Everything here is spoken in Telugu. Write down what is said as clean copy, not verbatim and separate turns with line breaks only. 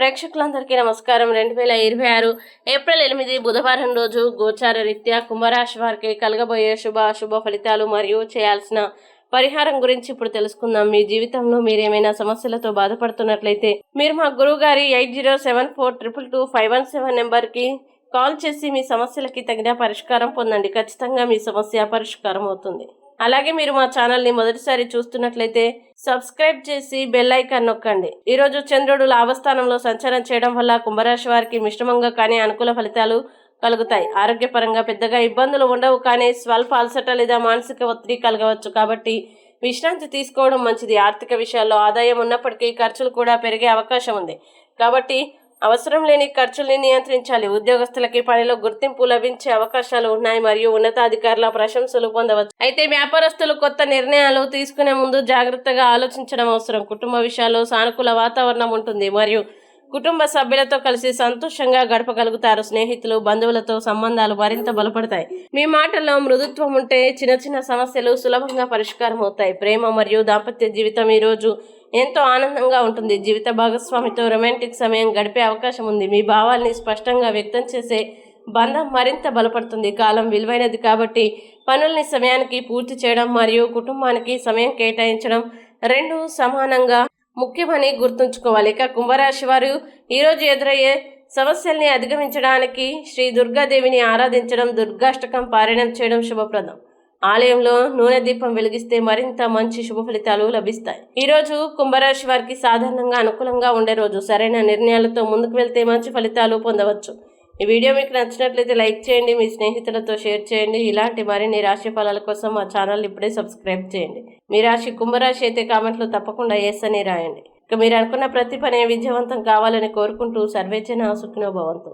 ప్రేక్షకులందరికీ నమస్కారం. 2026 ఏప్రిల్ 8 బుధవారం రోజు గోచార రీత్యా కుంభరాశి వారికి కలగబోయే శుభ ఫలితాలు మరియు చేయాల్సిన పరిహారం గురించి ఇప్పుడు తెలుసుకుందాం. మీ జీవితంలో మీరేమైనా సమస్యలతో బాధపడుతున్నట్లయితే మీరు మా గురువు గారి 8074222517 నెంబర్కి కాల్ చేసి మీ సమస్యలకి తగిన పరిష్కారం పొందండి. ఖచ్చితంగా మీ సమస్య పరిష్కారం అవుతుంది. అలాగే మీరు మా ఛానల్ని మొదటిసారి చూస్తున్నట్లయితే సబ్స్క్రైబ్ చేసి బెల్ ఐకాన్ నొక్కండి. ఈరోజు చంద్రుడు లాభస్థానంలో సంచారం చేయడం వల్ల కుంభరాశి వారికి మిశ్రమంగా కానీ అనుకూల ఫలితాలు కలుగుతాయి. ఆరోగ్యపరంగా పెద్దగా ఇబ్బందులు ఉండవు, కానీ స్వల్ప అలసట లేదా మానసిక ఒత్తిడి కలగవచ్చు. కాబట్టి విశ్రాంతి తీసుకోవడం మంచిది. ఆర్థిక విషయాల్లో ఆదాయం ఉన్నప్పటికీ ఖర్చులు కూడా పెరిగే అవకాశం ఉంది. కాబట్టి అవసరం లేని ఖర్చుల్ని నియంత్రించాలి. ఉద్యోగస్తులకి పనిలో గుర్తింపు లభించే అవకాశాలు ఉన్నాయి మరియు ఉన్నతాధికారుల ప్రశంసలు పొందవచ్చు. అయితే వ్యాపారస్తులు కొత్త నిర్ణయాలు తీసుకునే ముందు జాగ్రత్తగా ఆలోచించడం అవసరం. కుటుంబ విషయాల్లో సానుకూల వాతావరణం ఉంటుంది మరియు కుటుంబ సభ్యులతో కలిసి సంతోషంగా గడపగలుగుతారు. స్నేహితులు, బంధువులతో సంబంధాలు మరింత బలపడతాయి. మీ మాటల్లో మృదుత్వం ఉంటే చిన్న చిన్న సమస్యలు సులభంగా పరిష్కారం అవుతాయి. ప్రేమ మరియు దాంపత్య జీవితం ఈరోజు ఎంతో ఆనందంగా ఉంటుంది. జీవిత భాగస్వామితో రొమాంటిక్ సమయం గడిపే అవకాశం ఉంది. మీ భావాల్ని స్పష్టంగా వ్యక్తం చేసే బంధం మరింత బలపడుతుంది. కాలం విలువైనది కాబట్టి పనుల్ని సమయానికి పూర్తి చేయడం మరియు కుటుంబానికి సమయం కేటాయించడం రెండు సమానంగా ముఖ్యమని గుర్తుంచుకోవాలి. ఇక కుంభరాశి వారు ఈరోజు ఎదురయ్యే సమస్యల్ని అధిగమించడానికి శ్రీ దుర్గాదేవిని ఆరాధించడం, దుర్గాష్టకం పారాయణం చేయడం శుభప్రదం. ఆలయంలో నూనె దీపం వెలిగిస్తే మరింత మంచి శుభ ఫలితాలు లభిస్తాయి. ఈ రోజు కుంభరాశి వారికి సాధారణంగా అనుకూలంగా ఉండే రోజు. సరైన నిర్ణయాలతో ముందుకు వెళ్తే మంచి ఫలితాలు పొందవచ్చు. ఈ వీడియో మీకు నచ్చినట్లయితే లైక్ చేయండి, మీ స్నేహితులతో షేర్ చేయండి. ఇలాంటి మరిన్ని రాశి ఫలాల కోసం మా ఛానల్ ఇప్పుడే సబ్స్క్రైబ్ చేయండి. మీ రాశి కుంభరాశి అయితే కామెంట్లో తప్పకుండా ఎస్ అని రాయండి. ఇక మీరు అనుకున్న ప్రతి పని విజయవంతం కావాలని కోరుకుంటూ సర్వేజన సుఖినో భవంతు.